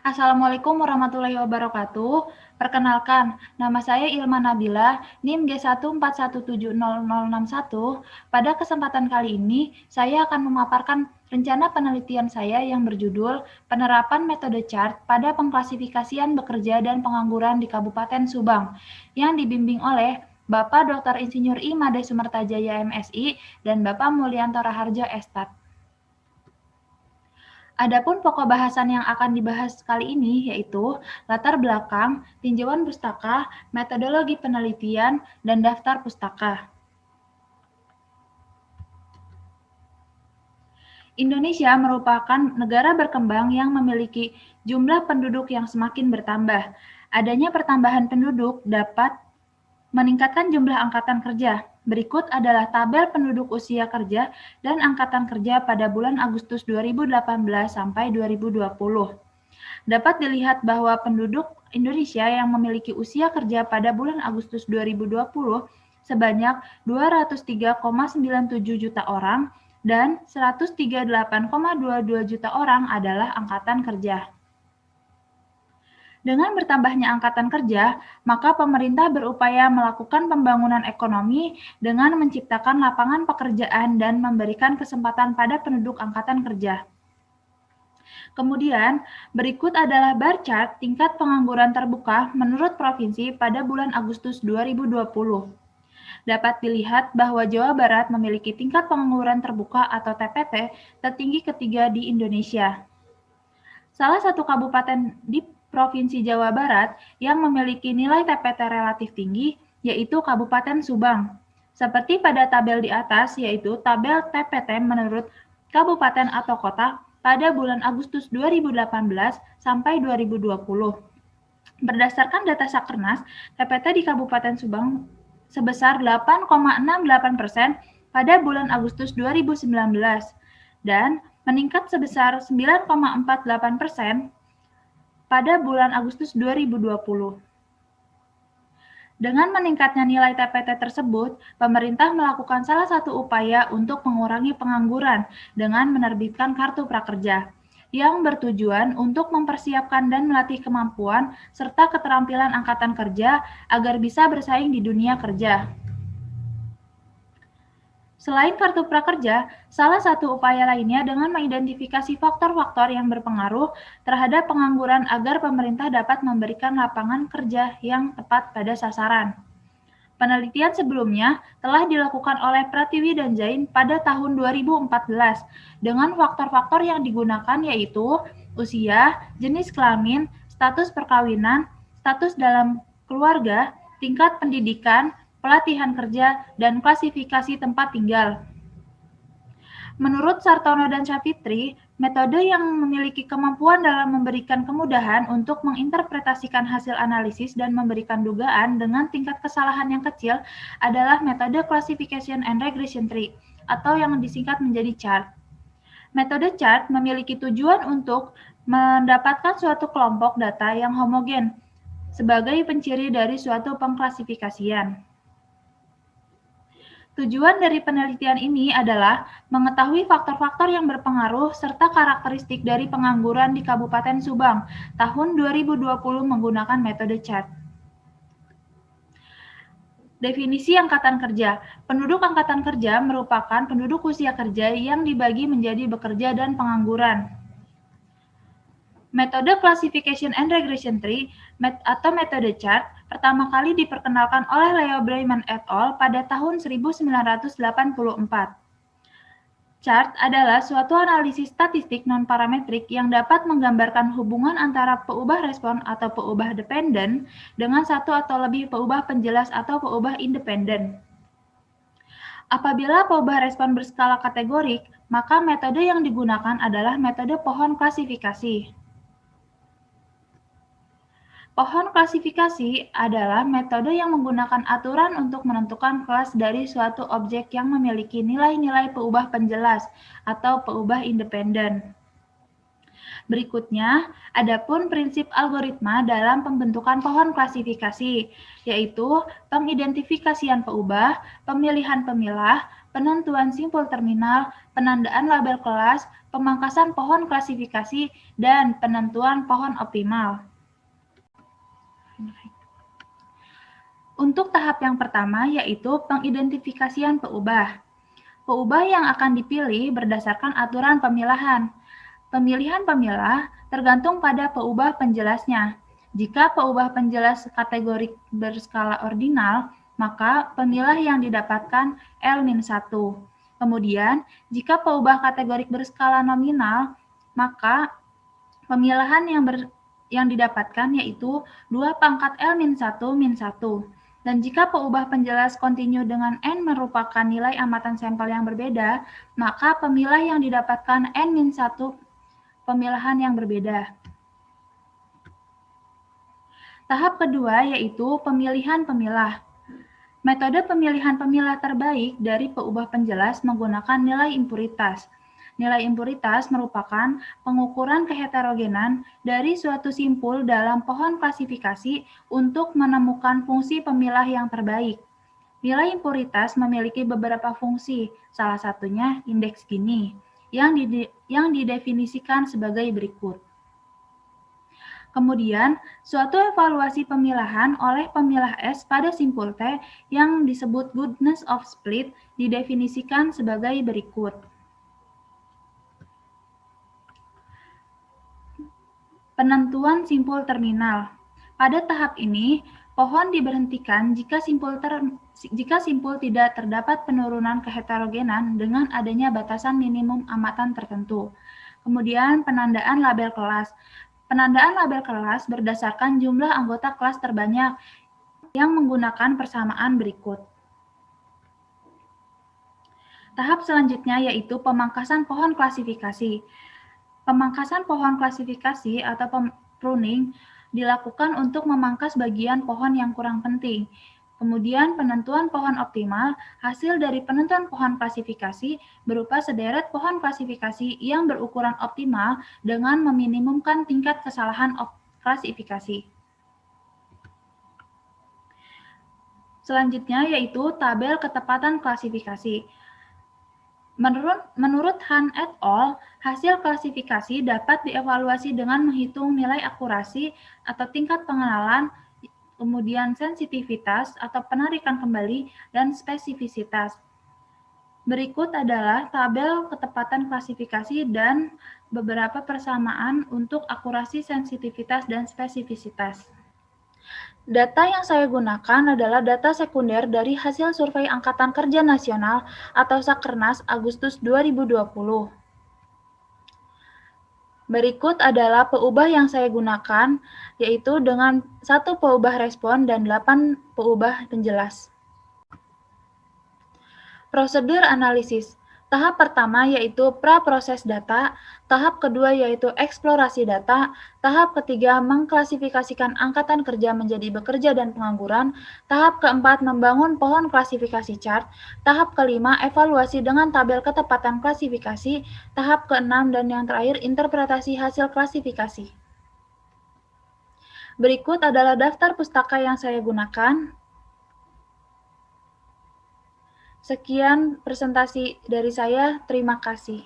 Assalamualaikum warahmatullahi wabarakatuh. Perkenalkan, nama saya Ilma Nabila, NIM G141700061. Pada kesempatan kali ini, saya akan memaparkan rencana penelitian saya yang berjudul Penerapan Metode CHART pada Pengklasifikasian Bekerja dan Pengangguran di Kabupaten Subang, yang dibimbing oleh Bapak Dr. Insinyur I. Made Sumertajaya MSI dan Bapak Mulyanto Raharjo Estat. Adapun pokok bahasan yang akan dibahas kali ini yaitu latar belakang, tinjauan pustaka, metodologi penelitian, dan daftar pustaka. Indonesia merupakan negara berkembang yang memiliki jumlah penduduk yang semakin bertambah. Adanya pertambahan penduduk dapat meningkatkan jumlah angkatan kerja. Berikut adalah tabel penduduk usia kerja dan angkatan kerja pada bulan Agustus 2018 sampai 2020. Dapat dilihat bahwa penduduk Indonesia yang memiliki usia kerja pada bulan Agustus 2020 sebanyak 203,97 juta orang dan 138,22 juta orang adalah angkatan kerja. Dengan bertambahnya angkatan kerja, maka pemerintah berupaya melakukan pembangunan ekonomi dengan menciptakan lapangan pekerjaan dan memberikan kesempatan pada penduduk angkatan kerja. Kemudian, berikut adalah bar chart tingkat pengangguran terbuka menurut provinsi pada bulan Agustus 2020. Dapat dilihat bahwa Jawa Barat memiliki tingkat pengangguran terbuka atau TPT tertinggi ketiga di Indonesia. Salah satu kabupaten di Provinsi Jawa Barat yang memiliki nilai TPT relatif tinggi yaitu Kabupaten Subang. Seperti pada tabel di atas, yaitu tabel TPT menurut kabupaten atau kota pada bulan Agustus 2018 sampai 2020. Berdasarkan data Sakernas, TPT di Kabupaten Subang sebesar 8,68% pada bulan Agustus 2019 dan meningkat sebesar 9,48% pada bulan Agustus 2020. Dengan meningkatnya nilai TPT tersebut, pemerintah melakukan salah satu upaya untuk mengurangi pengangguran dengan menerbitkan Kartu Prakerja, yang bertujuan untuk mempersiapkan dan melatih kemampuan serta keterampilan angkatan kerja agar bisa bersaing di dunia kerja. Selain Kartu Prakerja, salah satu upaya lainnya dengan mengidentifikasi faktor-faktor yang berpengaruh terhadap pengangguran agar pemerintah dapat memberikan lapangan kerja yang tepat pada sasaran. Penelitian sebelumnya telah dilakukan oleh Pratiwi dan Zain pada tahun 2014 dengan faktor-faktor yang digunakan yaitu usia, jenis kelamin, status perkawinan, status dalam keluarga, tingkat pendidikan, pelatihan kerja, dan klasifikasi tempat tinggal. Menurut Sartono dan Syafitri, metode yang memiliki kemampuan dalam memberikan kemudahan untuk menginterpretasikan hasil analisis dan memberikan dugaan dengan tingkat kesalahan yang kecil adalah metode Classification and Regression Tree, atau yang disingkat menjadi CHART. Metode CHART memiliki tujuan untuk mendapatkan suatu kelompok data yang homogen sebagai penciri dari suatu pengklasifikasian. Tujuan dari penelitian ini adalah mengetahui faktor-faktor yang berpengaruh serta karakteristik dari pengangguran di Kabupaten Subang tahun 2020 menggunakan metode CHART. Definisi angkatan kerja. Penduduk angkatan kerja merupakan penduduk usia kerja yang dibagi menjadi bekerja dan pengangguran. Metode Classification and Regression Tree atau metode CHART pertama kali diperkenalkan oleh Leo Breiman et al. Pada tahun 1984. CHART adalah suatu analisis statistik non-parametrik yang dapat menggambarkan hubungan antara peubah respon atau peubah dependen dengan satu atau lebih peubah penjelas atau peubah independen. Apabila peubah respon berskala kategorik, maka metode yang digunakan adalah metode pohon klasifikasi. Pohon klasifikasi adalah metode yang menggunakan aturan untuk menentukan kelas dari suatu objek yang memiliki nilai-nilai peubah penjelas atau peubah independen. Berikutnya, adapun prinsip algoritma dalam pembentukan pohon klasifikasi, yaitu pengidentifikasian peubah, pemilihan pemilah, penentuan simpul terminal, penandaan label kelas, pemangkasan pohon klasifikasi, dan penentuan pohon optimal. Untuk tahap yang pertama yaitu pengidentifikasian peubah. Peubah yang akan dipilih berdasarkan aturan pemilahan. Pemilihan pemilah tergantung pada peubah penjelasnya. Jika peubah penjelas kategorik berskala ordinal, maka pemilah yang didapatkan L-1. Kemudian, jika peubah kategorik berskala nominal, maka pemilahan yang didapatkan yaitu 2 pangkat L-1 min 1. Dan jika peubah penjelas kontinu dengan N merupakan nilai amatan sampel yang berbeda, maka pemilah yang didapatkan N-1 pemilahan yang berbeda. Tahap kedua yaitu pemilihan pemilah. Metode pemilihan pemilah terbaik dari peubah penjelas menggunakan nilai impuritas. Nilai impuritas merupakan pengukuran keheterogenan dari suatu simpul dalam pohon klasifikasi untuk menemukan fungsi pemilah yang terbaik. Nilai impuritas memiliki beberapa fungsi, salah satunya indeks Gini, yang didefinisikan sebagai berikut. Kemudian, suatu evaluasi pemilahan oleh pemilah S pada simpul T yang disebut goodness of split didefinisikan sebagai berikut. Penentuan simpul terminal. Pada tahap ini, pohon diberhentikan jika simpul tidak terdapat penurunan keheterogenan dengan adanya batasan minimum amatan tertentu. Kemudian, penandaan label kelas. Penandaan label kelas berdasarkan jumlah anggota kelas terbanyak yang menggunakan persamaan berikut. Tahap selanjutnya yaitu pemangkasan pohon klasifikasi. Pemangkasan pohon klasifikasi atau pruning dilakukan untuk memangkas bagian pohon yang kurang penting. Kemudian penentuan pohon optimal, hasil dari penentuan pohon klasifikasi berupa sederet pohon klasifikasi yang berukuran optimal dengan meminimumkan tingkat kesalahan klasifikasi. Selanjutnya yaitu tabel ketepatan klasifikasi. Menurut Han et al., hasil klasifikasi dapat dievaluasi dengan menghitung nilai akurasi atau tingkat pengenalan, kemudian sensitivitas atau penarikan kembali, dan spesifisitas. Berikut adalah tabel ketepatan klasifikasi dan beberapa persamaan untuk akurasi, sensitivitas, dan spesifisitas. Data yang saya gunakan adalah data sekunder dari hasil survei Angkatan Kerja Nasional atau Sakernas Agustus 2020. Berikut adalah peubah yang saya gunakan, yaitu dengan 1 peubah respon dan 8 peubah penjelas. Prosedur analisis. Tahap pertama yaitu pra-proses data, tahap kedua yaitu eksplorasi data, tahap ketiga mengklasifikasikan angkatan kerja menjadi bekerja dan pengangguran, tahap keempat membangun pohon klasifikasi chart, tahap kelima evaluasi dengan tabel ketepatan klasifikasi, tahap keenam dan yang terakhir interpretasi hasil klasifikasi. Berikut adalah daftar pustaka yang saya gunakan. Sekian presentasi dari saya, terima kasih.